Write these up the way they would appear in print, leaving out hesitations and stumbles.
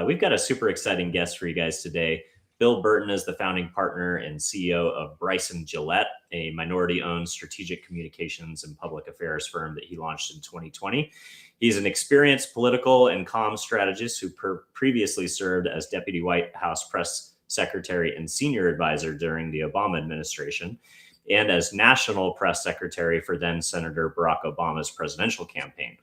We've got a super exciting guest for you guys today. Bill Burton is the founding partner and CEO of Bryson Gillette, a minority-owned strategic communications and public affairs firm that he launched in 2020. He's an experienced political and comms strategist who previously served as Deputy White House Press Secretary and Senior Advisor during the Obama administration, and as National Press Secretary for then Senator Barack Obama's presidential campaign.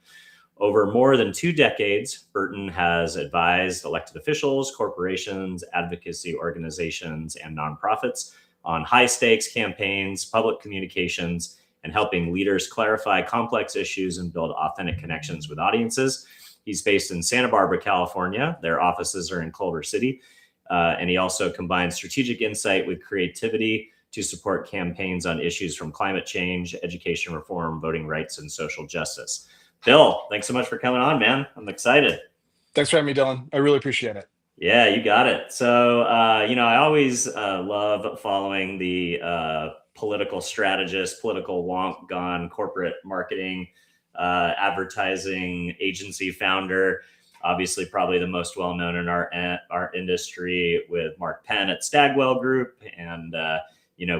Over more than 2 decades, Burton has advised elected officials, corporations, advocacy organizations, and nonprofits on high-stakes campaigns, public communications, and helping leaders clarify complex issues and build authentic connections with audiences. He's based in Santa Barbara, California. Their offices are in Culver City. And he also combines strategic insight with creativity to support campaigns on issues from climate change, education reform, voting rights, and social justice. Bill, thanks so much for coming on, man. I'm excited. Thanks for having me, Dylan. I really appreciate it. Yeah, you got it. So, I always love following the political strategist, political wonk gone, corporate marketing, advertising agency founder. Obviously, probably the most well-known in our industry with Mark Penn at Stagwell Group. And,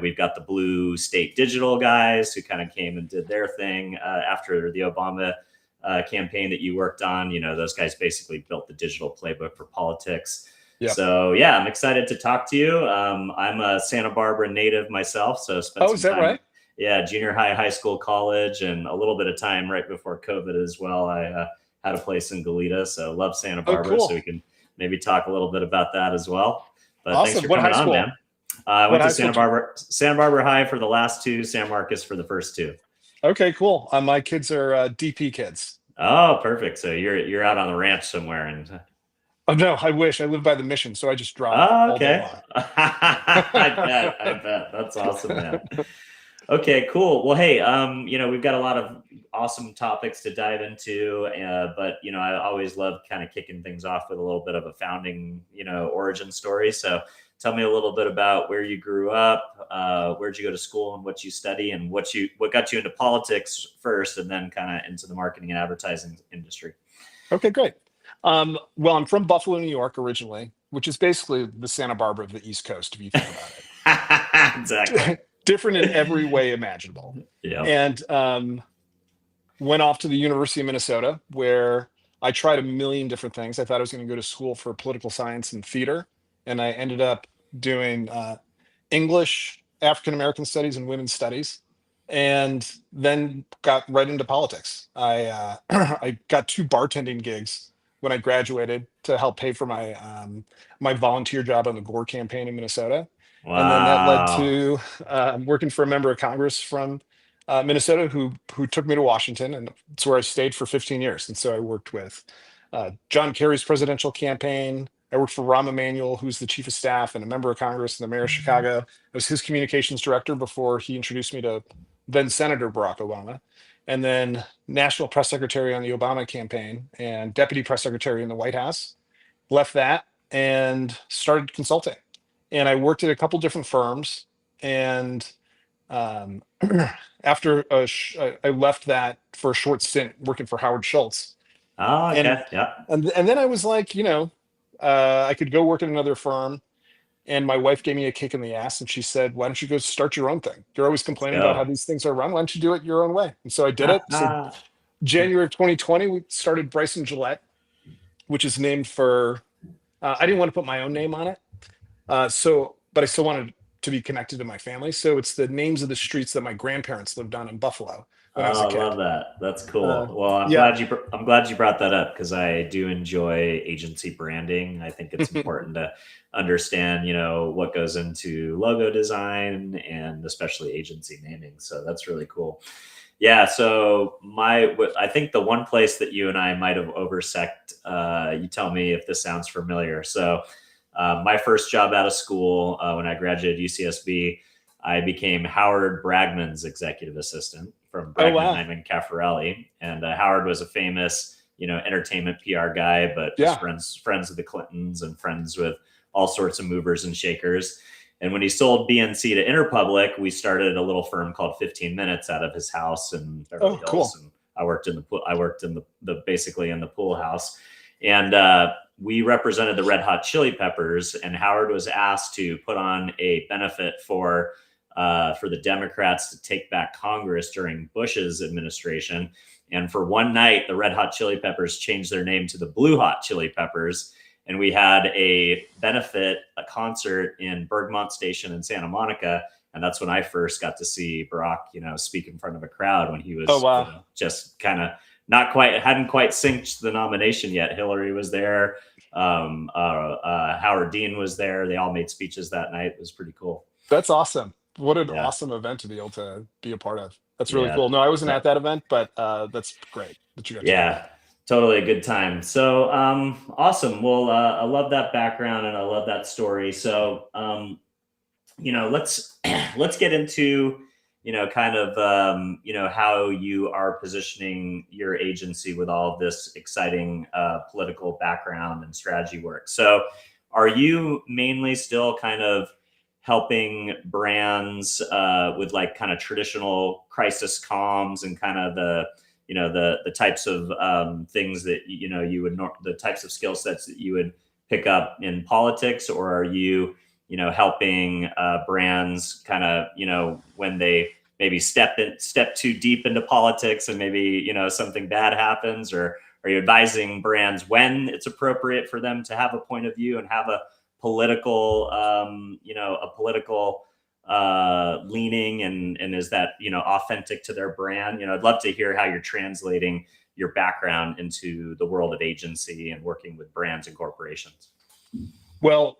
we've got the Blue State Digital guys who kind of came and did their thing after the Obama campaign that you worked on. Those guys basically built the digital playbook for politics. Yep. So yeah, I'm excited to talk to you. I'm a Santa Barbara native myself, so spent some is that time, right? Yeah, junior high, high school, college, and a little bit of time right before COVID as well. I had a place in Goleta, so love Santa Barbara. Cool. So we can maybe talk a little bit about that as well. But awesome. Thanks for what coming high on, school? Man. I went to Santa Barbara High for the last 2, San Marcos for the first 2. Okay, cool. My kids are DP kids. Oh, perfect. So you're out on the ranch somewhere, and oh no, I wish I lived by the Mission, so I just drive. Oh, okay. I bet that's awesome, man. Okay, cool. Well, hey, we've got a lot of awesome topics to dive into, but I always love kind of kicking things off with a little bit of a founding, origin story. So tell me a little bit about where you grew up, where'd you go to school, and what you study, and what got you into politics first, and then kind of into the marketing and advertising industry. Okay, great. Well, I'm from Buffalo, New York originally, which is basically the Santa Barbara of the East Coast, if you think about it. Exactly. Different in every way imaginable. Yeah. And went off to the University of Minnesota, where I tried a million different things. I thought I was going to go to school for political science and theater, and I ended up doing English, African American studies, and women's studies, and then got right into politics. I got 2 bartending gigs when I graduated to help pay for my my volunteer job on the Gore campaign in Minnesota. Wow. And then that led to working for a member of Congress from Minnesota who took me to Washington, and it's where I stayed for 15 years. And so I worked with John Kerry's presidential campaign. I worked for Rahm Emanuel, who's the chief of staff and a member of Congress and the mayor of Chicago. I was his communications director before he introduced me to then Senator Barack Obama, and then national press secretary on the Obama campaign and deputy press secretary in the White House. Left that and started consulting. And I worked at a couple different firms. And after I left that for a short stint working for Howard Schultz. Oh, okay. And then I was like, I could go work at another firm. And my wife gave me a kick in the ass, and she said, why don't you go start your own thing? You're always complaining about how these things are run. Why don't you do it your own way? And so I did it. So January of 2020, we started Bryson Gillette, which is named for, I didn't want to put my own name on it. But I still wanted to be connected to my family. So it's the names of the streets that my grandparents lived on in Buffalo when I was a kid. I love that. That's cool. Well, I'm glad you brought that up, because I do enjoy agency branding. I think it's important to understand, what goes into logo design and especially agency naming. So that's really cool. Yeah. So I think the one place that you and I might have you tell me if this sounds familiar. So my first job out of school, when I graduated UCSB, I became Howard Bragman's executive assistant from Bragman, Nyman, Caffarelli. And Howard was a famous, entertainment PR guy, but just friends with the Clintons and friends with all sorts of movers and shakers. And when he sold BNC to Interpublic, we started a little firm called 15 Minutes out of his house in Beverly Hills. Cool. And I worked in the basically in the pool house. And we represented the Red Hot Chili Peppers, and Howard was asked to put on a benefit for the Democrats to take back Congress during Bush's administration. And for one night, the Red Hot Chili Peppers changed their name to the Blue Hot Chili Peppers. And we had a concert in Bergmont Station in Santa Monica. And that's when I first got to see Barack, speak in front of a crowd when he was just kind of hadn't quite synced the nomination yet. Hillary was there. Howard Dean was there. They all made speeches that night. It was pretty cool. That's awesome. What an awesome event to be able to be a part of. That's really cool. No, I wasn't at that event, but that's great that you got to. Totally a good time. So awesome. Well, I love that background and I love that story. So let's get into kind of how you are positioning your agency with all of this exciting political background and strategy work. So are you mainly still kind of helping brands with like kind of traditional crisis comms and kind of the types of things that the types of skill sets that you would pick up in politics, or are you helping brands kind of when they maybe step too deep into politics and maybe something bad happens, or are you advising brands when it's appropriate for them to have a point of view and have a political leaning, and is that authentic to their brand? I'd love to hear how you're translating your background into the world of agency and working with brands and corporations. Well,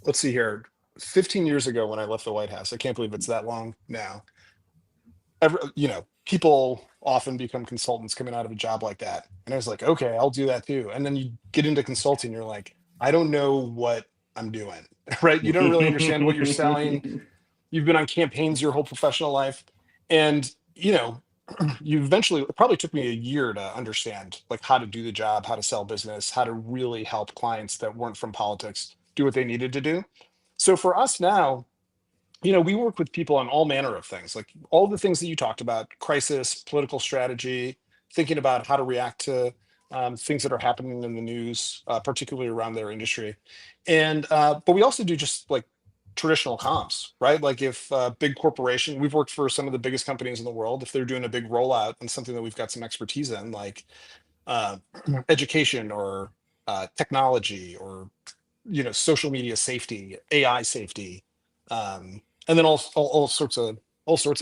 let's see here. 15 years ago when I left the White House, I can't believe it's that long now. People often become consultants coming out of a job like that. And I was like, okay, I'll do that too. And then you get into consulting, you're like, I don't know what I'm doing, right? You don't really understand what you're selling. You've been on campaigns your whole professional life. And, you eventually, it probably took me a year to understand like how to do the job, how to sell business, how to really help clients that weren't from politics do what they needed to do. So for us now, we work with people on all manner of things, like all the things that you talked about: crisis, political strategy, thinking about how to react to things that are happening in the news, particularly around their industry. And but we also do just like traditional comms, right? Like if a big corporation, we've worked for some of the biggest companies in the world, if they're doing a big rollout and something that we've got some expertise in, like education or technology or social media safety, AI safety, and then all sorts of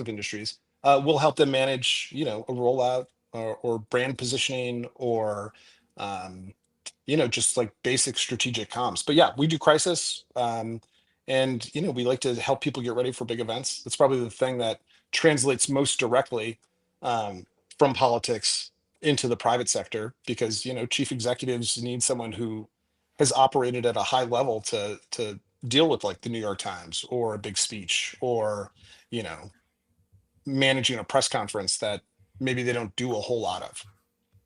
industries. We'll help them manage, a rollout or brand positioning or, just like basic strategic comms. But yeah, we do crisis, and we like to help people get ready for big events. That's probably the thing that translates most directly from politics into the private sector, because chief executives need someone who has operated at a high level to deal with like the New York Times or a big speech, or managing a press conference that maybe they don't do a whole lot of.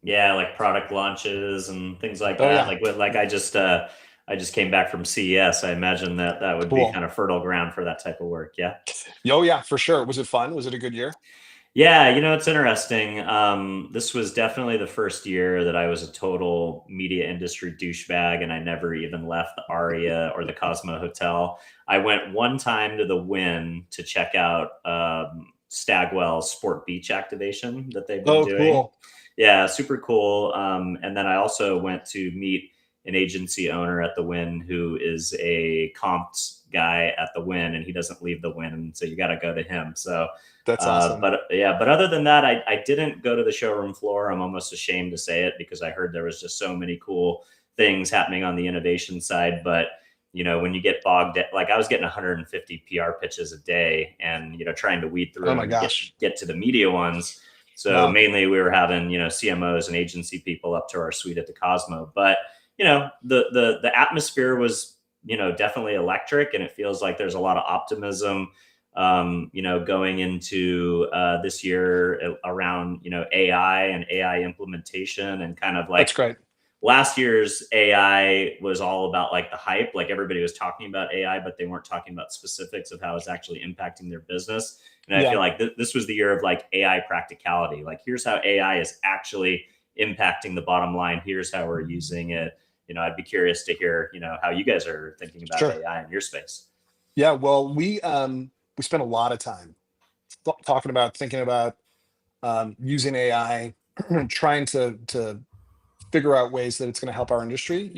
Yeah, like product launches and things like that. Yeah. I just came back from CES. I imagine that would be kind of fertile ground for that type of work. Yeah. Oh yeah, for sure. Was it fun? Was it a good year? Yeah, it's interesting. This was definitely the first year that I was a total media industry douchebag, and I never even left the Aria or the Cosmo Hotel. I went one time to the Wynn to check out Stagwell's Sport Beach activation that they've been doing. Cool. Yeah, super cool. And then I also went to meet an agency owner at the Wynn who is a comped guy at the Wynn, and he doesn't leave the Wynn, so you got to go to him. So that's awesome. But other than that, I didn't go to the showroom floor. I'm almost ashamed to say it, because I heard there was just so many cool things happening on the innovation side. But when you get bogged down, like I was getting 150 PR pitches a day, and trying to weed through them and get to the media ones. So mainly we were having CMOs and agency people up to our suite at the Cosmo. But the atmosphere was definitely electric, and it feels like there's a lot of optimism going into this year around AI and AI implementation, and kind of like that's great. Last year's AI was all about like the hype, like everybody was talking about AI, but they weren't talking about specifics of how it's actually impacting their business. And I feel like this was the year of like AI practicality. Like, here's how AI is actually impacting the bottom line. Here's how we're using it. I'd be curious to hear, how you guys are thinking about Sure. AI in your space. Yeah, well, we spent a lot of time talking about, thinking about using AI, trying to figure out ways that it's going to help our industry.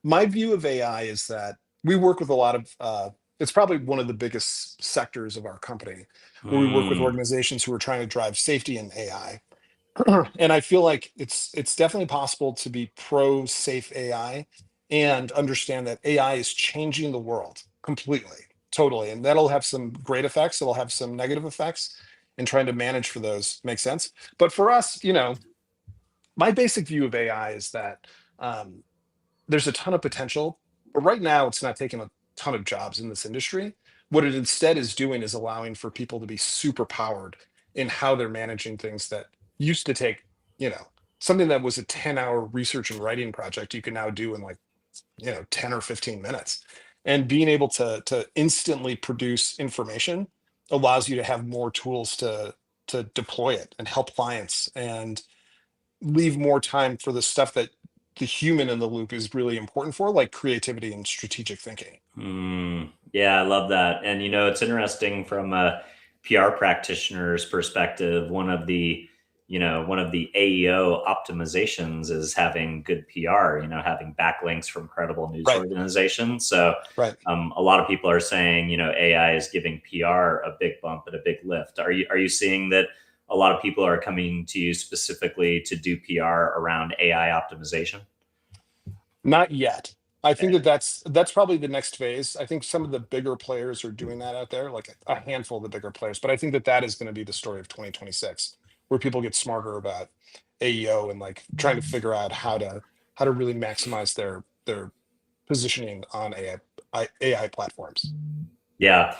My view of AI is that we work with a lot of, it's probably one of the biggest sectors of our company where we work with Mm, organizations who are trying to drive safety in AI. And I feel like it's definitely possible to be pro safe AI and understand that AI is changing the world completely, totally. And that'll have some great effects, it'll have some negative effects, and trying to manage for those makes sense. But for us, my basic view of AI is that um, there's a ton of potential, but right now it's not taking a ton of jobs in this industry. What it instead is doing is allowing for people to be super powered in how they're managing things that used to take, you know, something that was a 10-hour research and writing project, you can now do in like, 10 or 15 minutes. And being able to instantly produce information allows you to have more tools to deploy it and help clients and leave more time for the stuff that the human in the loop is really important for, like creativity and strategic thinking. yeah, I love that. And it's interesting from a PR practitioner's perspective. One of the AEO optimizations is having good PR. Having backlinks from credible news Right, organizations. So right. a lot of people are saying, AI is giving PR a big bump and a big lift. Are you seeing that a lot of people are coming to you specifically to do PR around AI optimization? Not yet. I think Okay. that that's probably the next phase. I think some of the bigger players are doing that out there, like a handful of the bigger players. But I think that that is going to be the story of 2026, where people get smarter about AEO and like trying to figure out how to really maximize their positioning on AI platforms. Yeah.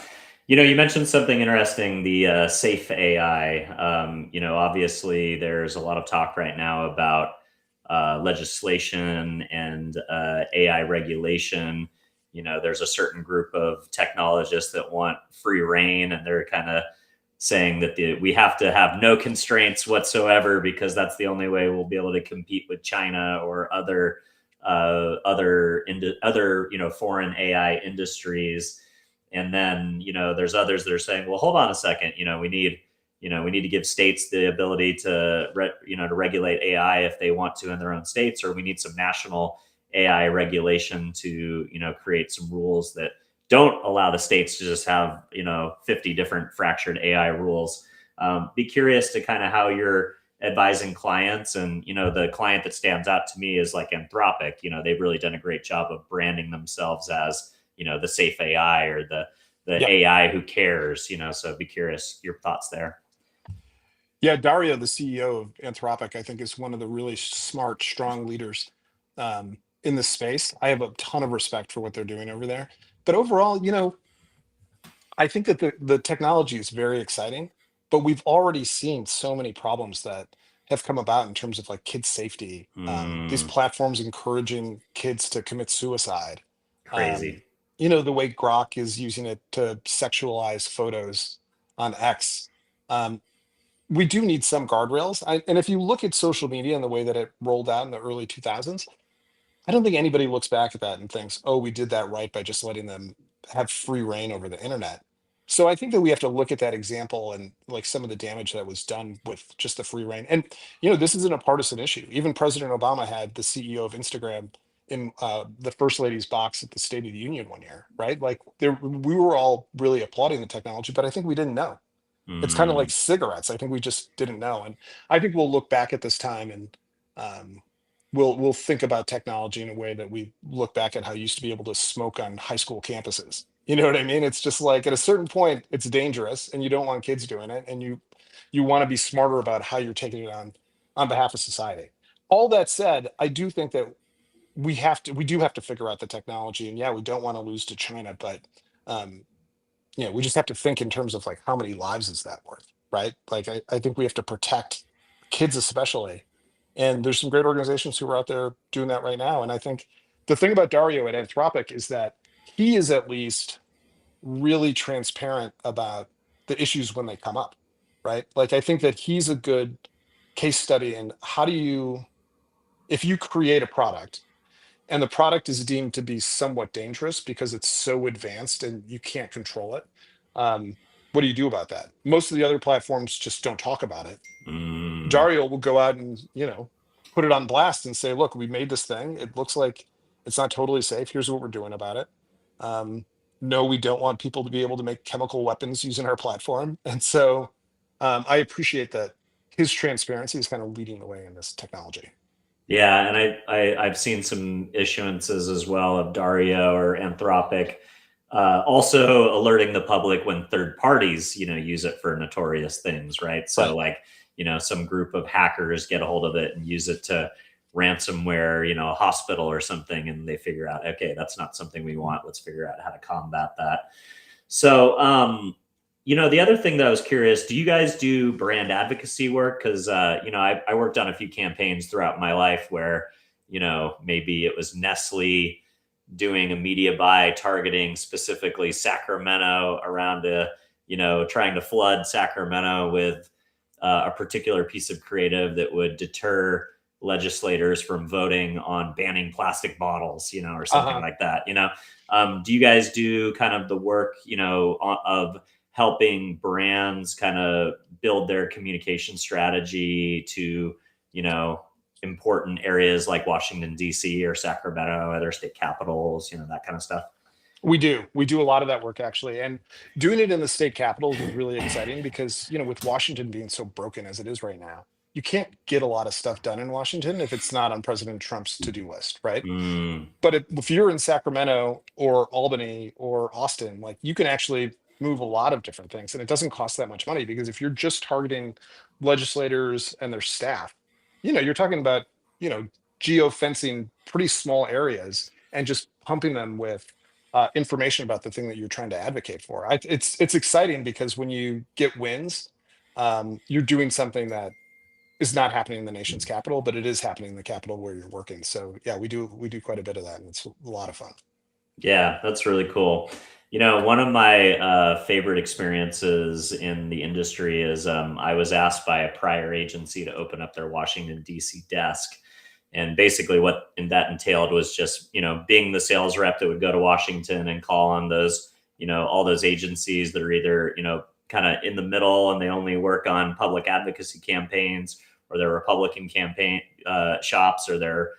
You mentioned something interesting, the safe AI. Obviously, there's a lot of talk right now about legislation and AI regulation. There's a certain group of technologists that want free reign, and they're kind of saying that we have to have no constraints whatsoever because that's the only way we'll be able to compete with China or other foreign AI industries. And then there's others that are saying, well, hold on a second, we need to give states the ability to regulate AI if they want to in their own states, or we need some national AI regulation to create some rules that don't allow the states to just have 50 different fractured AI rules. Be curious to kind of how you're advising clients. And the client that stands out to me is like Anthropic. They've really done a great job of branding themselves as the safe AI or the Yeah. AI who cares. So be curious your thoughts there. Yeah, Dario, the CEO of Anthropic, I think is one of the really smart, strong leaders in this space. I have a ton of respect for what they're doing over there. But overall, I think that the technology is very exciting, but we've already seen so many problems that have come about in terms of like kids' safety. These Mm, platforms encouraging kids to commit suicide. crazy. Um, the way Grok is using it to sexualize photos on X. Um, we do need some guardrails. And if you look at social media and the way that it rolled out in the early 2000s, I don't think anybody looks back at that and thinks, oh, we did that right by just letting them have free reign over the internet. So I think that we have to look at that example and like some of the damage that was done with just the free reign. And this isn't a partisan issue. Even President Obama had the CEO of Instagram in the first lady's box at the State of the Union one year, right? Like we were all really applauding the technology, but I think we didn't know. It's kind of like Mm, cigarettes. I think we just didn't know. And I think we'll look back at this time and um, we'll think about technology in a way that we look back at how you used to be able to smoke on high school campuses. You know what I mean? It's just like at a certain point, it's dangerous and you don't want kids doing it. And you want to be smarter about how you're taking it on behalf of society. All that said, I do think that we do have to figure out the technology. And yeah, we don't want to lose to China, but um, we just have to think in terms of like how many lives is that worth, right? Like I think we have to protect kids especially. And there's some great organizations who are out there doing that right now. And I think the thing about Dario at Anthropic is that he is at least really transparent about the issues when they come up, right? Like I think that he's a good case study in how do you, if you create a product and the product is deemed to be somewhat dangerous because it's so advanced and you can't control it. What do you do about that? Most of the other platforms just don't talk about it. Mm. Dario will go out and, put it on blast and say, look, we made this thing. It looks like it's not totally safe. Here's what we're doing about it. Um, no, we don't want people to be able to make chemical weapons using our platform. And so I appreciate that his transparency is kind of leading the way in this technology. Yeah, and I've seen some issuances as well of Dario or Anthropic, also alerting the public when third parties, use it for notorious things, right? So Right. like, some group of hackers get a hold of it and use it to ransomware, a hospital or something, and they figure out, okay, that's not something we want. Let's figure out how to combat that. So, the other thing that I was curious, do you guys do brand advocacy work? Because, I worked on a few campaigns throughout my life where, maybe it was Nestle doing a media buy targeting specifically Sacramento around trying to flood Sacramento with a particular piece of creative that would deter legislators from voting on banning plastic bottles, or something Uh-huh. like that. Do you guys do kind of the work, of helping brands kind of build their communication strategy to, important areas like Washington, D.C. or Sacramento, other state capitals, that kind of stuff? We do. We do a lot of that work actually. And doing it in the state capitals is really exciting because, with Washington being so broken as it is right now, you can't get a lot of stuff done in Washington if it's not on President Trump's to-do list, right? Mm, But if you're in Sacramento or Albany or Austin, like you can actually move a lot of different things, and it doesn't cost that much money because if you're just targeting legislators and their staff, you're talking about geo fencing pretty small areas and just pumping them with information about the thing that you're trying to advocate for. It's exciting because when you get wins, you're doing something that is not happening in the nation's capital, but it is happening in the capital where you're working. So yeah, we do quite a bit of that, and it's a lot of fun. yeah, that's really cool. One of my favorite experiences in the industry is I was asked by a prior agency to open up their Washington, D.C. desk. And basically, what that entailed was just, being the sales rep that would go to Washington and call on those, all those agencies that are either, kind of in the middle and they only work on public advocacy campaigns, or their Republican campaign shops, or their,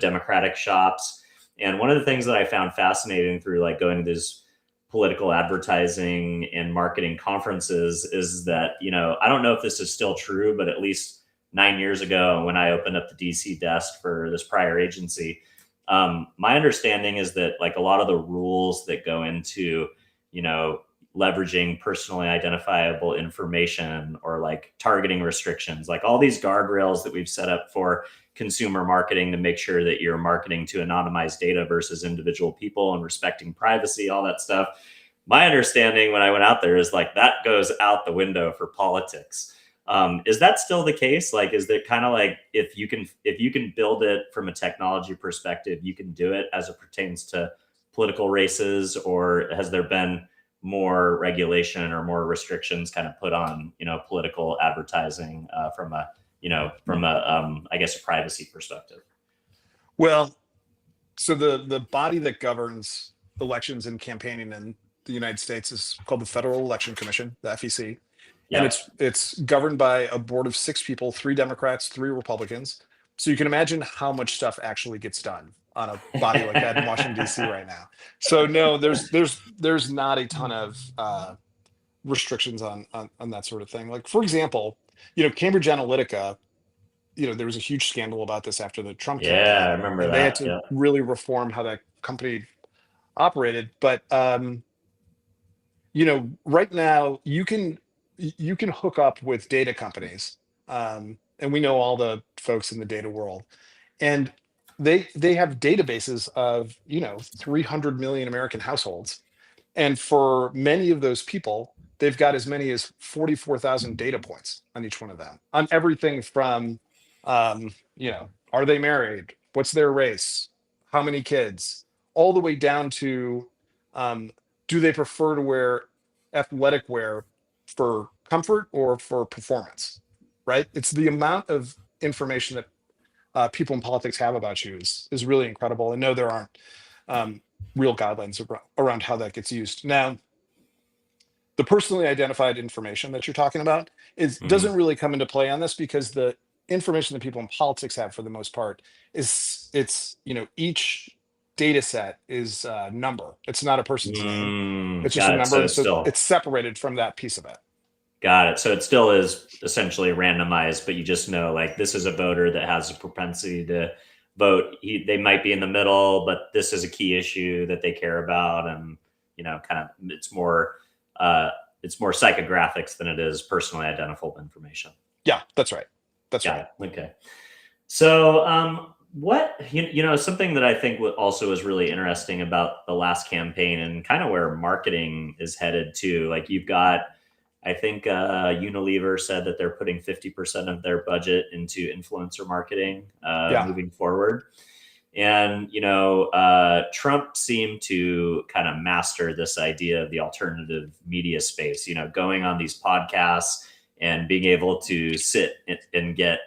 Democratic shops. And one of the things that I found fascinating through like going to these political advertising and marketing conferences is that, I don't know if this is still true, but at least 9 years ago when I opened up the DC desk for this prior agency, my understanding is that like a lot of the rules that go into, leveraging personally identifiable information or like targeting restrictions, like all these guardrails that we've set up for consumer marketing to make sure that you're marketing to anonymized data versus individual people and respecting privacy, all that stuff. My understanding when I went out there is like that goes out the window for politics. Is that still the case? Like, is it kind of like if you can build it from a technology perspective, you can do it as it pertains to political races, or has there been more regulation or more restrictions kind of put on political advertising from a I guess a privacy perspective? Well, so the body that governs elections and campaigning in the United States is called the Federal Election Commission, the FEC, and Yep. it's governed by a board of six people, three Democrats, three Republicans. So you can imagine how much stuff actually gets done on a body like that in Washington D.C. right now. So no, there's not a ton of restrictions on that sort of thing. Like for example, Cambridge Analytica, there was a huge scandal about this after the Trump Yeah, I campaign, remember and they had that. to Yeah. really reform how that company operated. But right now you can hook up with data companies, and we know all the folks in the data world, and they have databases of 300 million American households, and for many of those people, they've got as many as 44,000 data points on each one of them, on everything from, are they married? What's their race? How many kids? All the way down to, um, do they prefer to wear athletic wear for comfort or for performance? Right? It's the amount of information that people in politics have about you is really incredible. And no, there aren't real guidelines around how that gets used. Now, the personally identified information that you're talking about Mhm. doesn't really come into play on this, because the information that people in politics have for the most part it's each data set is a number. It's not a person's name. It's just a Got it. number, So and it's so still it's separated from that piece of it. got it. So it still is essentially randomized, but you just know like this is a voter that has a propensity to vote. They might be in the middle, but this is a key issue that they care about, and kind of uh, it's more psychographics than it is personally identifiable information. Yeah, that's right. That's Got right. it. Okay. So, what something that I think also is really interesting about the last campaign and kind of where marketing is headed to. Like you've got, I think Unilever said that they're putting 50% of their budget into influencer marketing Yeah. moving forward. And Trump seemed to kind of master this idea of the alternative media space. Going on these podcasts and being able to sit and get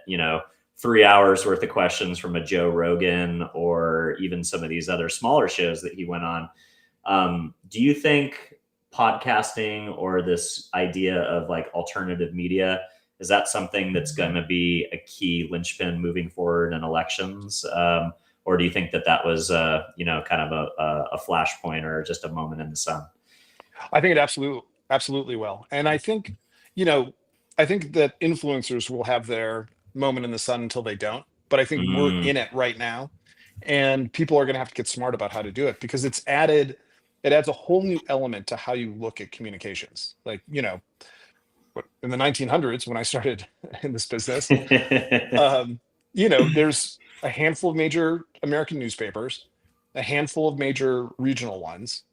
3 hours worth of questions from a Joe Rogan or even some of these other smaller shows that he went on. Do you think podcasting or this idea of like alternative media, is that something that's going to be a key linchpin moving forward in elections? Or do you think that was, kind of a flashpoint or just a moment in the sun? I think it absolutely will. And you know, I think that influencers will have their moment in the sun until they don't. But I think we're Mm. in it right now, and people are going to have to get smart about how to do it, because it adds a whole new element to how you look at communications. Like, in the 1900s, when I started in this business, um, there's a handful of major American newspapers, a handful of major regional ones,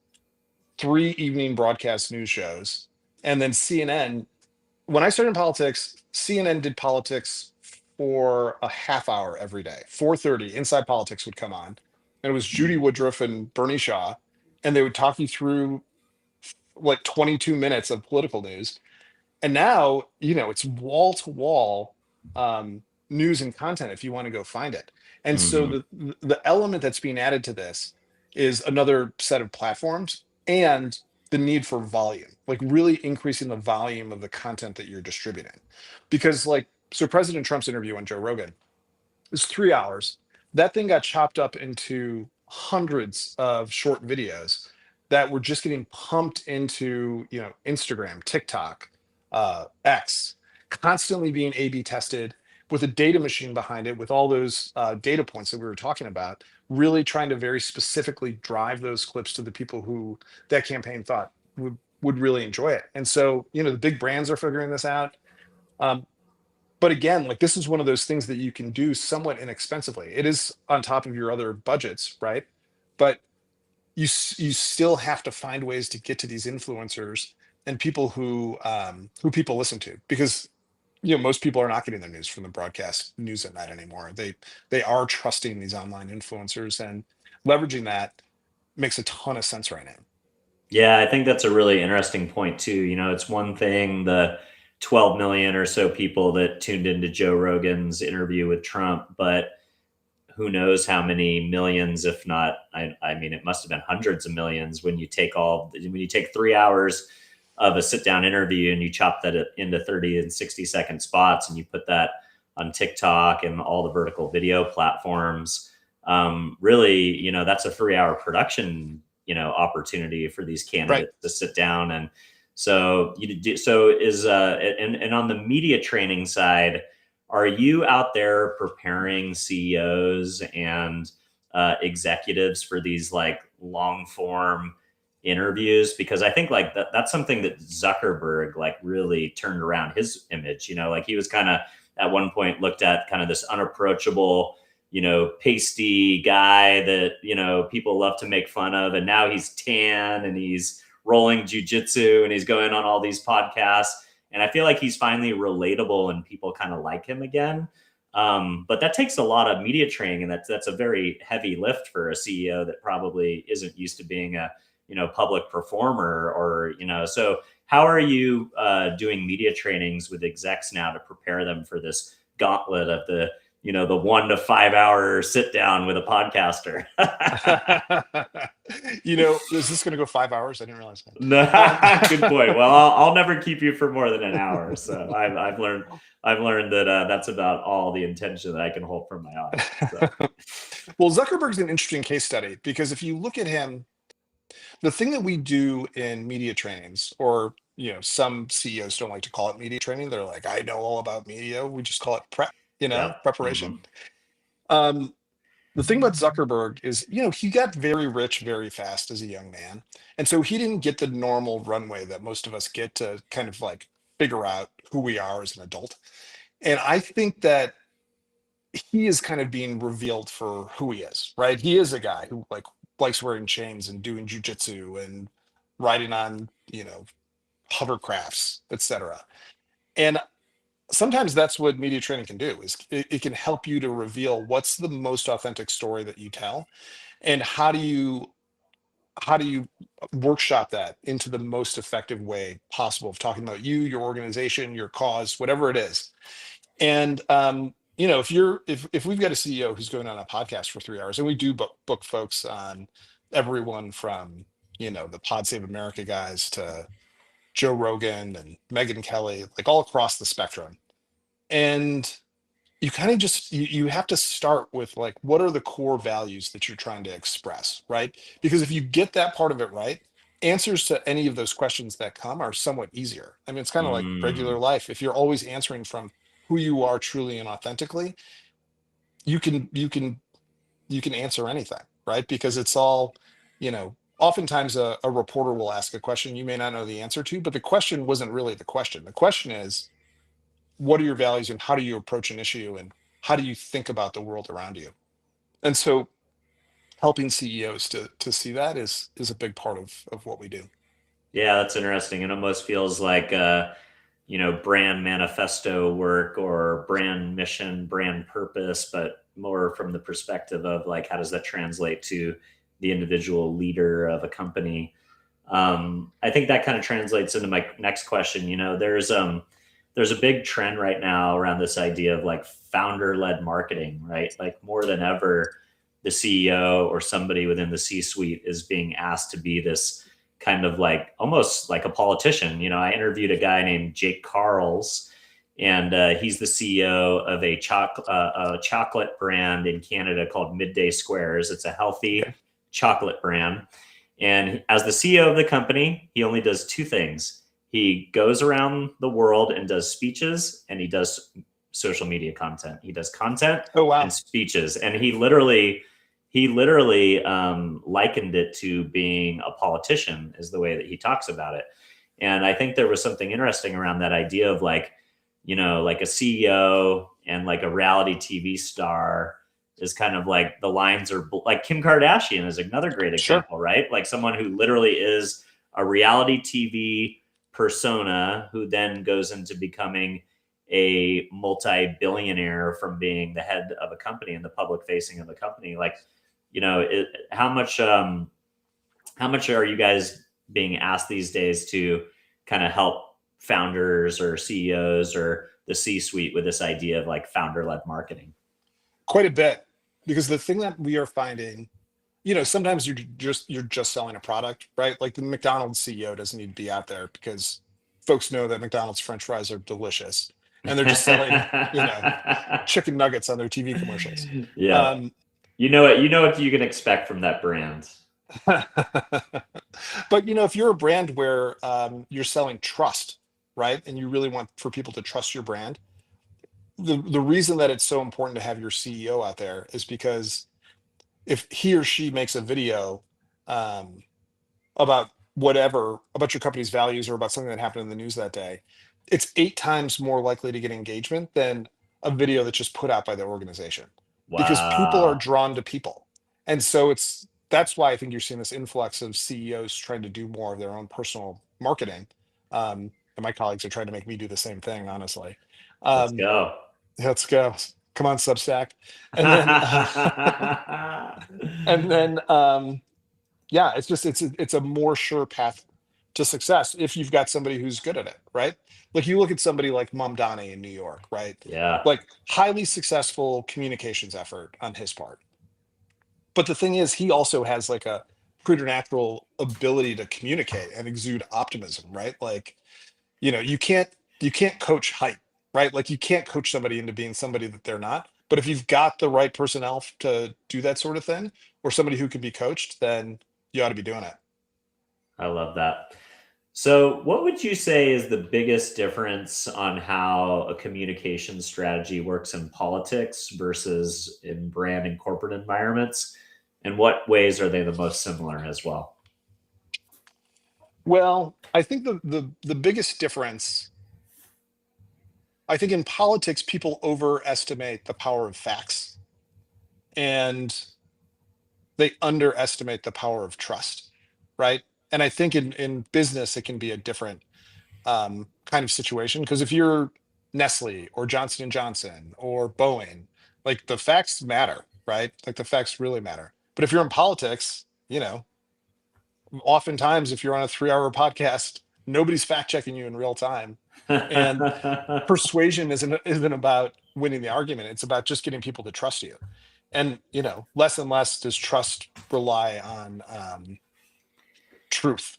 three evening broadcast news shows, and then CNN. When I started in politics, CNN did politics for a half hour every day. 4:30, Inside Politics would come on, and it was Judy Woodruff and Bernie Shaw, and they would talk you through like 22 minutes of political news. And now, it's wall to wall news and content if you want to go find it. And so Mhm. the element that's being added to this is another set of platforms, and the need for volume, like really increasing the volume of the content that you're distributing. Because so President Trump's interview on Joe Rogan is 3 hours. That thing got chopped up into hundreds of short videos that were just getting pumped into, Instagram, TikTok, X, constantly being A/B tested with a data machine behind it, with all those data points that we were talking about, really trying to very specifically drive those clips to the people who that campaign thought would really enjoy it. And so, the big brands are figuring this out. Um, but again, like, this is one of those things that you can do somewhat inexpensively. It is on top of your other budgets, right? But you still have to find ways to get to these influencers and people who people listen to, because most people are not getting their news from the broadcast news at night anymore. They are trusting these online influencers, and leveraging that makes a ton of sense right now. Yeah, I think that's a really interesting point too. It's one thing, the 12 million or so people that tuned into Joe Rogan's interview with Trump, but who knows how many millions, if not, I mean, it must have been hundreds of millions when you take 3 hours of a sit down interview and you chop that into 30 and 60-second spots and you put that on TikTok and all the vertical video platforms. Really, that's a 3 hour production, opportunity for these Right. candidates to sit down. And so and on the media training side, are you out there preparing CEOs and executives for these like long form interviews? Because I think like that's something that Zuckerberg like really turned around his image. Like he was kind of at one point looked at kind of this unapproachable, pasty guy that people love to make fun of, and now he's tan and he's rolling jujitsu and he's going on all these podcasts. And I feel like he's finally relatable and people kind of like him again. But that takes a lot of media training, and that's a very heavy lift for a CEO that probably isn't used to being a public performer, or So how are you doing media trainings with execs now to prepare them for this gauntlet of the the 1 to 5 hour sit down with a podcaster. Is this going to go 5 hours? I didn't realize that. No, good point. Well, I'll never keep you for more than an hour. So I've learned that that's about all the intention that I can hold from my audience. So. Well, Zuckerberg's an interesting case study because if you look at him, the thing that we do in media trainings, or some CEOs don't like to call it media training. They're like, I know all about media. We just call it prep, Yeah. preparation. The thing about Zuckerberg is, he got very rich very fast as a young man. And so he didn't get the normal runway that most of us get to kind of like figure out who we are as an adult. And I think that he is kind of being revealed for who he is, right? He is a guy who likes wearing chains and doing jujitsu and riding on, hovercrafts, etc. And sometimes that's what media training can do, is it can help you to reveal what's the most authentic story that you tell, and how do you workshop that into the most effective way possible of talking about you, your organization, your cause, whatever it is. And if we've got a CEO who's going on a podcast for 3 hours, and we do book folks on everyone from the Pod Save America guys to Joe Rogan and Megyn Kelly, like all across the spectrum. And you kind of just you have to start with like, what are the core values that you're trying to express, right? Because if you get that part of it right, answers to any of those questions that come are somewhat easier. I mean, it's kind of like regular life. If you're always answering from who you are truly and authentically, you can answer anything, right? Because it's all, oftentimes a reporter will ask a question you may not know the answer to, but the question wasn't really the question. The question is, what are your values and how do you approach an issue and how do you think about the world around you? And so helping CEOs to see that is a big part of what we do. Yeah, that's interesting. It almost feels like brand manifesto work or brand mission, brand purpose, but more from the perspective of like, how does that translate to the individual leader of a company? I think that kind of translates into my next question. There's a big trend right now around this idea of like founder-led marketing, right? Like more than ever, the CEO or somebody within the C-suite is being asked to be this kind of like almost like a politician. I interviewed a guy named Jake Carls, and he's the CEO of a chocolate brand in Canada called Midday Squares. It's a healthy chocolate brand. And as the CEO of the company, he only does two things. He goes around the world and does speeches, and he does social media content. He does content and speeches. And he literally likened it to being a politician, is the way that he talks about it. And I think there was something interesting around that idea of like, like a CEO and like a reality TV star is kind of like the lines are like Kim Kardashian is another great example, right? Like someone who literally is a reality TV persona who then goes into becoming a multi-billionaire from being the head of a company and the public facing of a company. Like, how much are you guys being asked these days to kind of help founders or CEOs or the C-suite with this idea of like founder-led marketing? Quite a bit, because the thing that we are finding, sometimes you're just selling a product, right? Like the McDonald's CEO doesn't need to be out there because folks know that McDonald's French fries are delicious, and they're just selling, chicken nuggets on their TV commercials. Yeah. You know what you can expect from that brand. But if you're a brand where you're selling trust, right, and you really want for people to trust your brand, the reason that it's so important to have your CEO out there is because if he or she makes a video about about your company's values or about something that happened in the news that day, it's 8 times more likely to get engagement than a video that's just put out by the organization. Because people are drawn to people. And so that's why I think you're seeing this influx of CEOs trying to do more of their own personal marketing. And my colleagues are trying to make me do the same thing, honestly. Let's go. Let's go. Come on, Substack. And then, yeah, it's a more sure path to success if you've got somebody who's good at it, right? Like you look at somebody like Mamdani in New York, right? Yeah. Like highly successful communications effort on his part. But the thing is, he also has like a preternatural ability to communicate and exude optimism, right? Like, you can't coach hype, right? Like you can't coach somebody into being somebody that they're not. But if you've got the right personnel to do that sort of thing, or somebody who can be coached, then you ought to be doing it. I love that. So, what would you say is the biggest difference on how a communication strategy works in politics versus in brand and corporate environments? And what ways are they the most similar as well? Well, I think the biggest difference, I think in politics, people overestimate the power of facts and they underestimate the power of trust, right? And I think in business, it can be a different kind of situation because if you're Nestle or Johnson and Johnson or Boeing, like the facts matter, right? Like the facts really matter. But if you're in politics, oftentimes if you're on a 3-hour podcast, nobody's fact checking you in real time. And persuasion isn't about winning the argument. It's about just getting people to trust you. And less and less does trust rely on truth,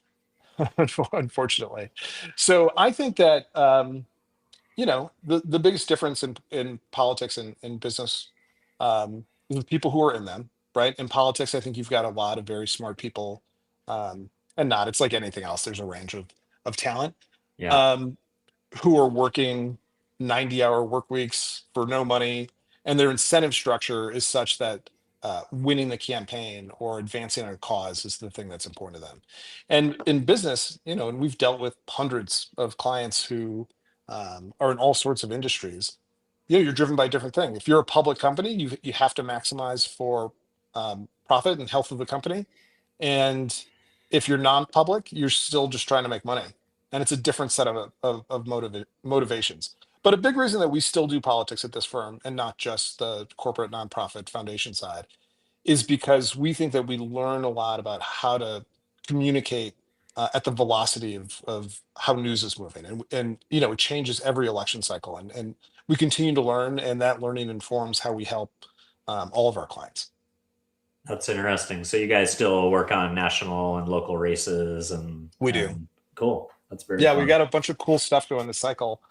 unfortunately. So I think that the biggest difference in politics and in business is the people who are in them, right? In politics, I think you've got a lot of very smart people, and not it's like anything else. There's a range of talent. Yeah, Um, who are working 90-hour work weeks for no money, and their incentive structure is such that winning the campaign or advancing a cause is the thing that's important to them. And in business, and we've dealt with hundreds of clients who are in all sorts of industries. You're driven by a different thing. If you're a public company, you have to maximize for profit and health of the company. And if you're non-public, you're still just trying to make money, and it's a different set of motivations. But a big reason that we still do politics at this firm and not just the corporate nonprofit foundation side is because we think that we learn a lot about how to communicate at the velocity of how news is moving, and it changes every election cycle, and we continue to learn, and that learning informs how we help all of our clients. that's interesting. So, you guys still work on national and local races, and We do. and cool. That's very Yeah, we fun. got a bunch of cool stuff going this cycle.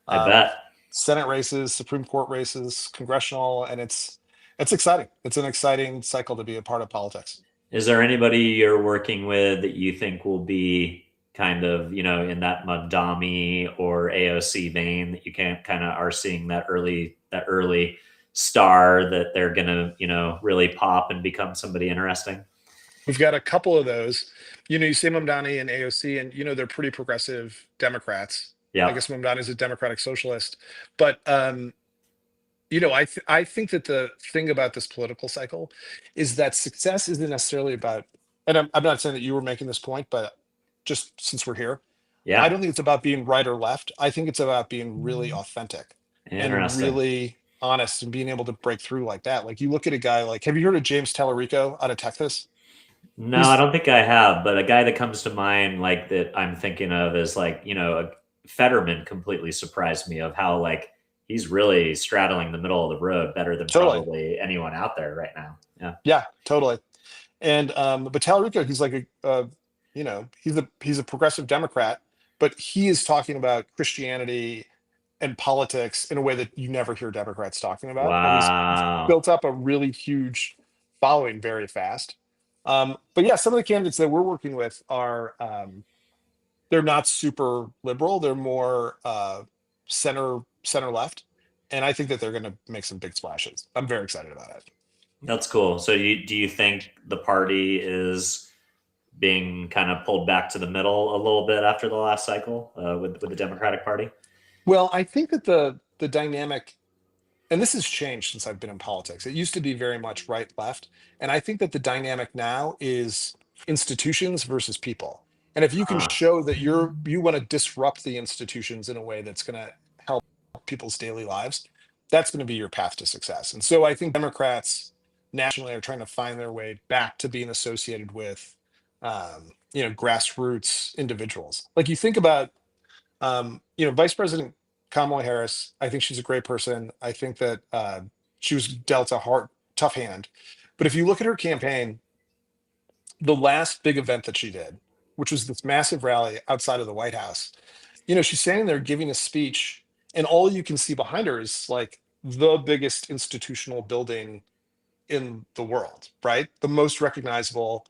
I Um, bet. Senate races, Supreme Court races, congressional, and it's exciting. It's an exciting cycle to be a part of politics. Is there anybody you're working with that you think will be kind of, in that Madami or AOC vein that you can kind of are seeing that early star that they're gonna, really pop and become somebody interesting? We've got a couple of those. You see Mamdani and AOC, and they're pretty progressive Democrats. I Yeah. guess Mamdani is a democratic socialist, but I think that the thing about this political cycle is that success isn't necessarily about. And I'm not saying that you were making this point, but just since we're here, I Yeah. don't think it's about being right or left. I think it's about being really authentic and Interesting. really honest and being able to break through like that. Like you look at a guy like, have you heard of James Tallarico out of Texas? No, I He's don't think I have, but a guy that comes to mind like that I'm thinking of is like, a Fetterman completely surprised me of how like he's really straddling the middle of the road better than totally, probably anyone out there right now. Yeah. yeah, totally. And but Tallarico, he's like he's a progressive Democrat, but he is talking about Christianity and politics in a way that you never hear Democrats talking about, and he's Wow. built up a really huge following very fast. But yeah, some of the candidates that we're working with are they're not super liberal; they're more center left, and I think that they're going to make some big splashes. I'm very excited about it. That's cool. So do you think the party is being kind of pulled back to the middle a little bit after the last cycle with the Democratic Party? Well, I think that the dynamic, and this has changed since I've been in politics. It used to be very much right left, and I think that the dynamic now is institutions versus people. And if you can Uh, show that you want to disrupt the institutions in a way that's going to help people's daily lives, that's going to be your path to success. And so I think Democrats nationally are trying to find their way back to being associated with grassroots individuals. Like you think about, Vice President Kamala Harris. I think she's a great person. I think that she was dealt a tough hand. But if you look at her campaign, the last big event that she did, which was this massive rally outside of the White House, she's standing there giving a speech, and all you can see behind her is like the biggest institutional building in the world, right? The most recognizable.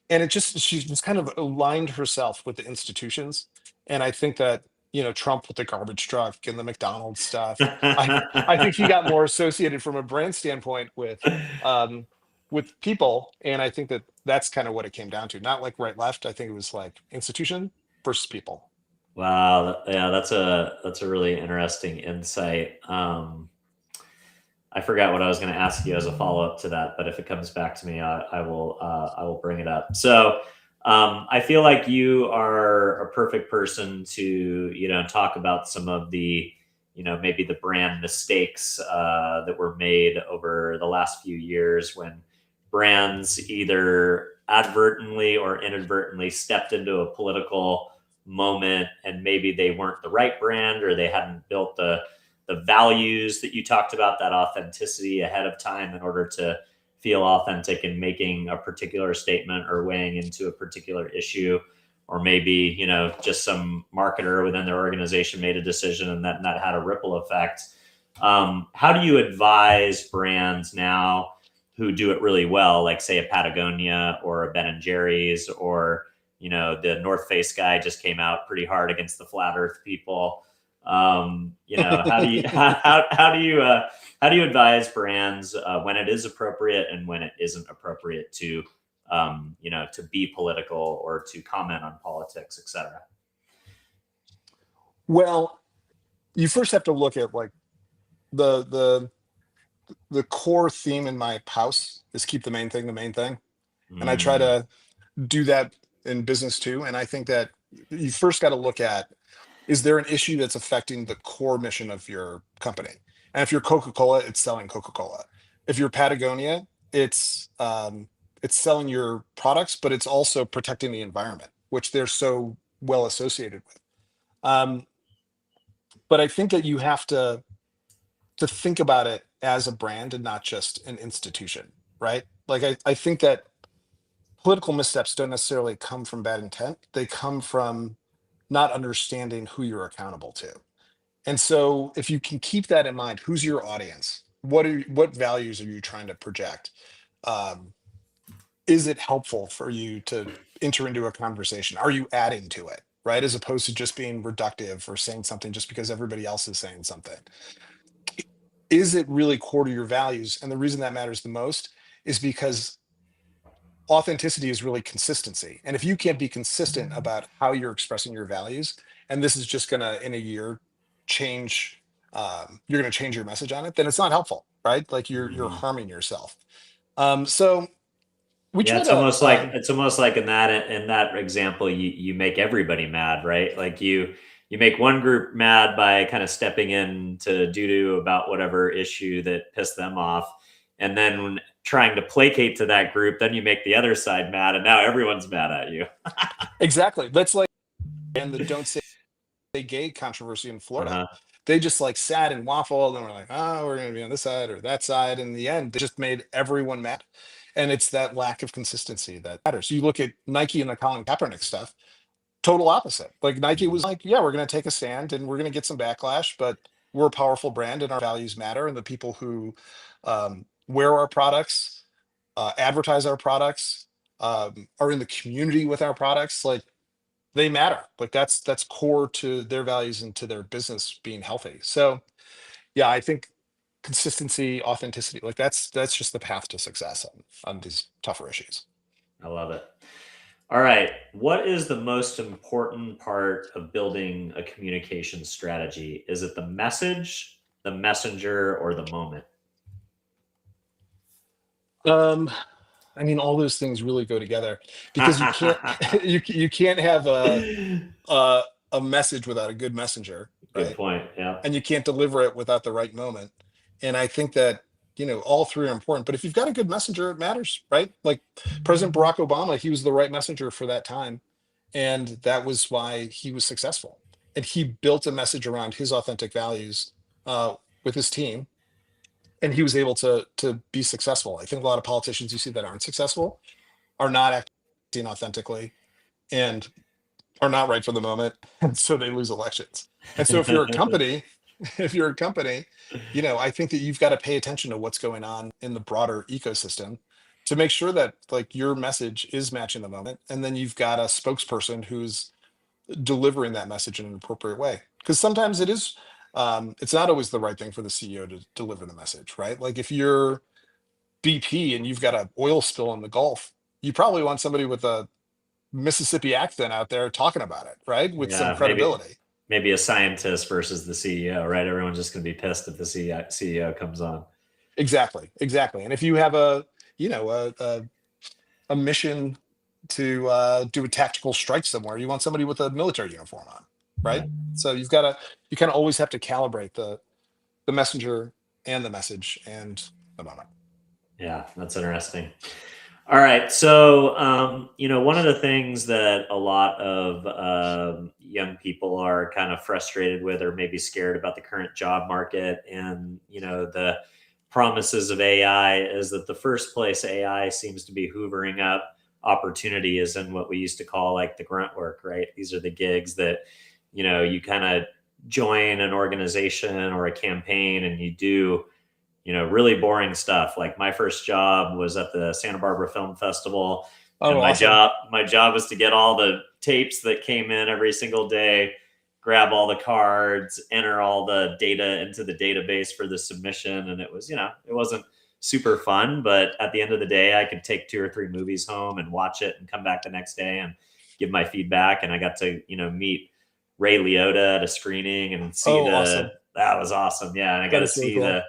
And she's just kind of aligned herself with the institutions. And I think that, Trump with the garbage truck and the McDonald's stuff, I think he got more associated from a brand standpoint with people. And I think that that's kind of what it came down to. Not like right left. I think it was like institution versus people. Wow. Yeah, that's a really interesting insight. I forgot what I was going to ask you as a follow up to that, but if it comes back to me, I will bring it up. So I feel like you are a perfect person to talk about some of the maybe the brand mistakes that were made over the last few years when brands either advertently or inadvertently stepped into a political moment and maybe they weren't the right brand or they hadn't built the values that you talked about, that authenticity ahead of time in order to feel authentic in making a particular statement or weighing into a particular issue. Or maybe, just some marketer within their organization made a decision and that had a ripple effect. How do you advise brands now who do it really well, like say a Patagonia or a Ben and Jerry's, or, the North Face guy just came out pretty hard against the flat earth people. How do you how do you advise brands when it is appropriate and when it isn't appropriate to to be political or to comment on politics, etc.? Well, you first have to look at like the core theme in my house is keep the main thing the main thing. And I try to do that in business too. And I think that you first got to look at, is there an issue that's affecting the core mission of your company? And if you're Coca-Cola, it's selling Coca-Cola. If you're Patagonia, it's selling your products, but it's also protecting the environment, which they're so well associated with. But I think that you have to think about it as a brand and not just an institution, right? Like I think that political missteps don't necessarily come from bad intent. They come from not understanding who you're accountable to. And so if you can keep that in mind, who's your audience? What values are you trying to project? Is it helpful for you to enter into a conversation? Are you adding to it, right? As opposed to just being reductive or saying something just because everybody else is saying something. Is it really core to your values? And the reason that matters the most is because authenticity is really consistency. And if you can't be consistent about how you're expressing your values, and this is just gonna in a year change, you're gonna change your message on it, then it's not helpful, right? Like you're harming yourself. So we try it's to almost like in that example, you make everybody mad, right? Like you make one group mad by kind of stepping in to do about whatever issue that pissed them off, and then when trying to placate to that group, then you make the other side mad, and now everyone's mad at you. Exactly. That's like and the don't say gay controversy in Florida. They just like sat and waffled and were like, oh, we're gonna be on this side or that side. In the end, they just made everyone mad. And it's that lack of consistency that matters. You look at Nike and the Colin Kaepernick stuff, total opposite. Like Nike was like, yeah, we're gonna take a stand and we're gonna get some backlash, but we're a powerful brand and our values matter. And the people who wear our products, advertise our products, are in the community with our products, like they matter. Like that's core to their values and to their business being healthy. So yeah, I think consistency, authenticity, like that's just the path to success on these tougher issues. I love it. All right. What is the most important part of building a communication strategy? Is it the message, the messenger, or the moment? I mean, all those things really go together because you can't you can't have a message without a good messenger, Good right? point. Yeah. And you can't deliver it without the right moment. And I think that all three are important. But if you've got a good messenger, it matters, right? Like President Barack Obama, he was the right messenger for that time. And that was why he was successful. And he built a message around his authentic values uh, with his team. And he was able to be successful. I think a lot of politicians you see that aren't successful are not acting authentically and are not right for the moment. And so they lose elections. And so if you're a company, if you're a company, I think that you've got to pay attention to what's going on in the broader ecosystem to make sure that like your message is matching the moment. And then you've got a spokesperson who's delivering that message in an appropriate way. Because sometimes it's not always the right thing for the CEO to deliver the message, right? Like if you're BP and you've got an oil spill in the Gulf, you probably want somebody with a Mississippi accent out there talking about it, right? With some Yeah, maybe credibility. maybe a scientist versus the CEO, right? Everyone's just going to be pissed if the CEO comes on. Exactly, exactly. And if you have a mission to do a tactical strike somewhere, you want somebody with a military uniform on, Yeah. right? So you kind of always have to calibrate the messenger and the message and the moment. Yeah, that's interesting. All right. So, one of the things that a lot of young people are kind of frustrated with or maybe scared about the current job market and, the promises of AI is that the first place AI seems to be hoovering up opportunity is in what we used to call like the grunt work, right? These are the gigs that, you kind of join an organization or a campaign and you do really boring stuff. Like my first job was at the Santa Barbara Film Festival, and Oh, my awesome. job was to get all the tapes that came in every single day, grab all the cards, enter all the data into the database for the submission, and it wasn't super fun, but at the end of the day, I could take 2 or 3 movies home and watch it and come back the next day and give my feedback, and I got to meet Ray Liotta at a screening and see Oh, the awesome. that was awesome. Yeah, and I got That to is really see cool.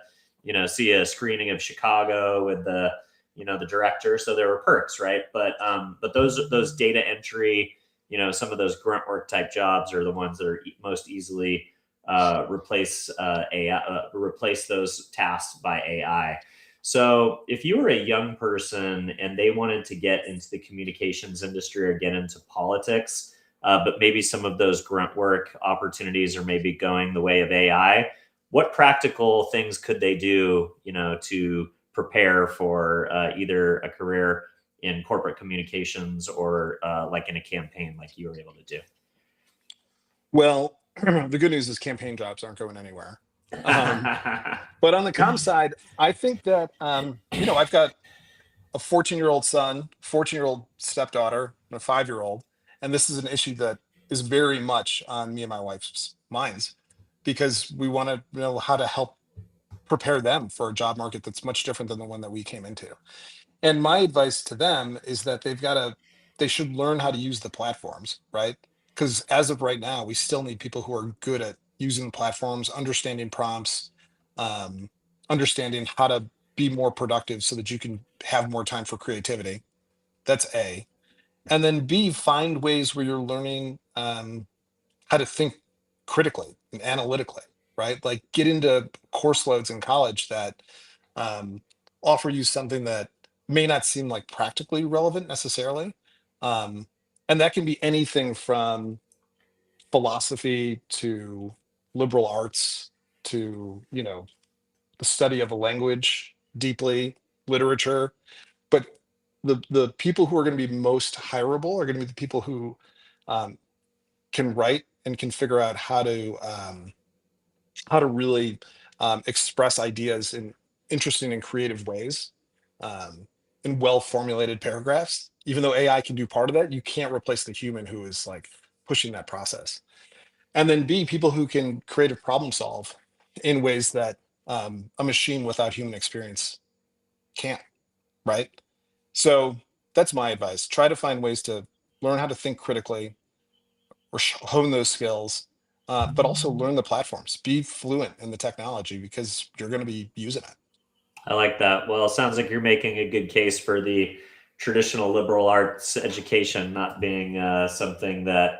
see a screening of Chicago with the director. So there were perks, right? But those data entry, some of those grunt work type jobs are the ones that are most easily replace those tasks by AI. So if you were a young person and they wanted to get into the communications industry or get into politics, but maybe some of those grunt work opportunities are maybe going the way of AI, what practical things could they do, to prepare for either a career in corporate communications or like in a campaign like you were able to do? Well, the good news is campaign jobs aren't going anywhere. Um, but on the com side, I think that I've got a 14-year-old son, 14-year-old stepdaughter, and a 5-year-old, and this is an issue that is very much on me and my wife's minds because we want to know how to help prepare them for a job market that's much different than the one that we came into. And my advice to them is that they should learn how to use the platforms, right? Because as of right now, we still need people who are good at using platforms, understanding prompts, um, understanding how to be more productive so that you can have more time for creativity. That's A. And then B, find ways where you're learning how to think critically and analytically, right? Like get into course loads in college that um, offer you something that may not seem like practically relevant necessarily. Um, and that can be anything from philosophy to liberal arts to, the study of a language deeply, literature. But the people who are going to be most hireable are going to be the people who um, can write and can figure out how to really express ideas in interesting and creative ways um, in well formulated paragraphs. Even though AI can do part of that, you can't replace the human who is like pushing that process. And then B, people who can creative problem solve in ways that a machine without human experience can't, right? So that's my advice. Try to find ways to learn how to think critically or hone those skills, but also learn the platforms. Be fluent in the technology because you're going to be using it. I like that. Well, it sounds like you're making a good case for the traditional liberal arts education not being something that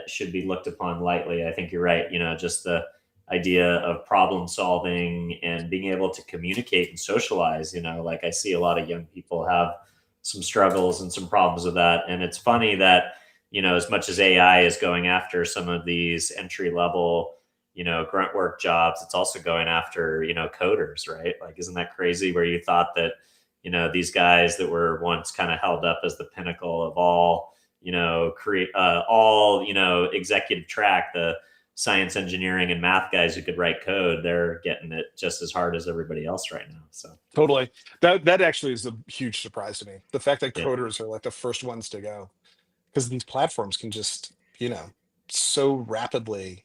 should be looked upon lightly. I think you're right. Just the idea of problem solving and being able to communicate and socialize. Like I see a lot of young people have some struggles and some problems with that. And it's funny that, as much as AI is going after some of these entry level, grunt work jobs, it's also going after, coders, right? Like, isn't that crazy where you thought that, these guys that were once kind of held up as the pinnacle of all, executive track, the science, engineering, and math guys who could write code, they're getting it just as hard as everybody else right now. So Totally. That actually is a huge surprise to me. The fact that yeah, coders are like the first ones to go, because these platforms can just, so rapidly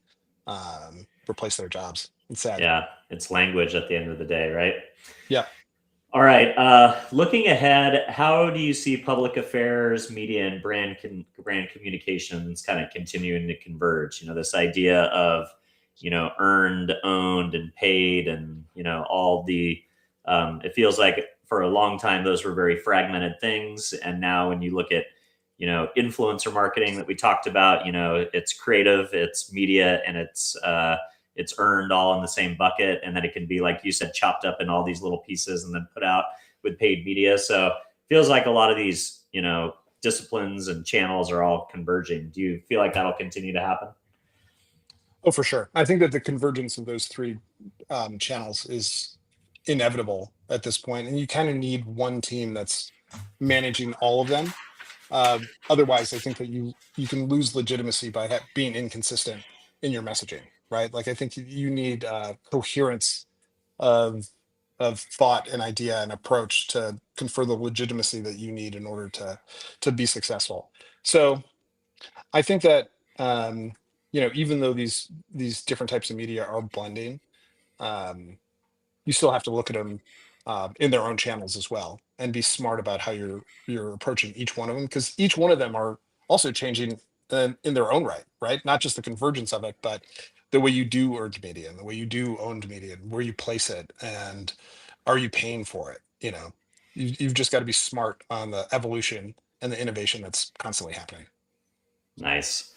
replace their jobs. It's sad. yeah, it's language at the end of the day, right? Yeah. All right. Looking ahead, how do you see public affairs, media, and brand communications kind of continuing to converge? This idea of earned, owned, and paid, and all the. It feels like for a long time those were very fragmented things, and now when you look at influencer marketing that we talked about, it's creative, it's media, and it's earned all in the same bucket. And then it can be, like you said, chopped up in all these little pieces and then put out with paid media. So it feels like a lot of these, disciplines and channels are all converging. Do you feel like that'll continue to happen? Oh, for sure. I think that the convergence of those three channels is inevitable at this point, and you kind of need one team that's managing all of them. Otherwise, I think that you can lose legitimacy by being inconsistent in your messaging, right? Like I think you need coherence of thought and idea and approach to confer the legitimacy that you need in order to be successful. So I think that even though these different types of media are blending, um, you still have to look at them in their own channels as well, and be smart about how you're approaching each one of them, because each one of them are also changing in their own right, right? Not just the convergence of it, but the way you do earned media and the way you do owned media, and where you place it, and are you paying for it? You've just got to be smart on the evolution and the innovation that's constantly happening. Nice.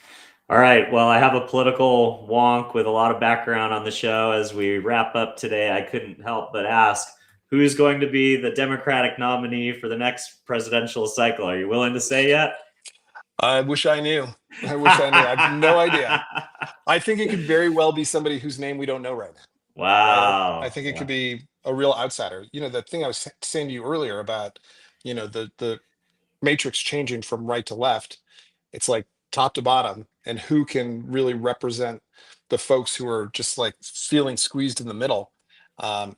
All right. Well, I have a political wonk with a lot of background on the show. As we wrap up today, I couldn't help but ask, who's going to be the Democratic nominee for the next presidential cycle? Are you willing to say yet? I wish I knew. I wish I knew. I have no idea. I think it could very well be somebody whose name we don't know right now. Right? I Wow. think it could Yeah. be a real outsider. The thing I was saying to you earlier about, the matrix changing from right to left. It's like top to bottom, and who can really represent the folks who are just like feeling squeezed in the middle,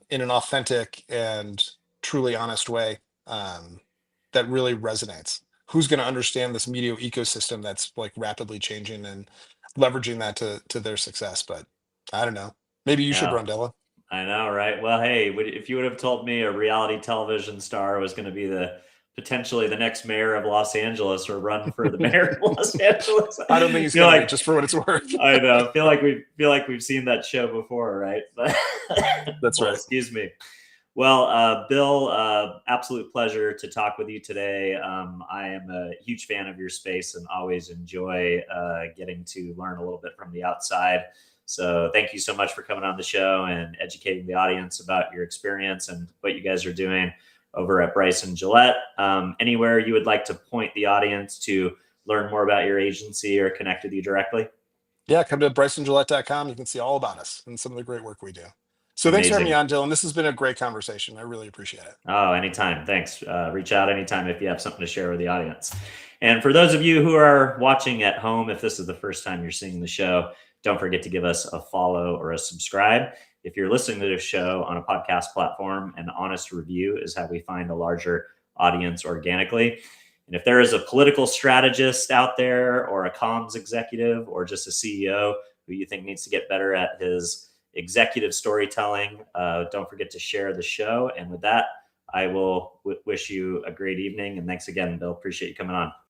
in an authentic and truly honest way, that really resonates. Who's going to understand this media ecosystem that's like rapidly changing and leveraging that to their success? But I don't know. Maybe you should Yeah. run, Della. I know, right? Well, hey, if you would have told me a reality television star was going to be potentially the next mayor of Los Angeles or run for the mayor of Los Angeles, I don't think he's feel going to be, like just for what it's worth. I know, feel like we've seen that show before, right? But That's well, right. excuse me. Well, Bill, absolute pleasure to talk with you today. I am a huge fan of your space and always enjoy getting to learn a little bit from the outside. So thank you so much for coming on the show and educating the audience about your experience and what you guys are doing over at Bryson Gillette. Anywhere you would like to point the audience to learn more about your agency or connect with you directly? Yeah, come to brysongillette.com. You can see all about us and some of the great work we do. So thanks for having me Amazing. on, Dylan. This has been a great conversation. I really appreciate it. Oh, anytime. Thanks. Reach out anytime if you have something to share with the audience. And for those of you who are watching at home, if this is the first time you're seeing the show, don't forget to give us a follow or a subscribe. If you're listening to this show on a podcast platform, an honest review is how we find a larger audience organically. And if there is a political strategist out there or a comms executive or just a CEO who you think needs to get better at his executive storytelling, don't forget to share the show. And with that, I will wish you a great evening. And thanks again, Bill. Appreciate you coming on.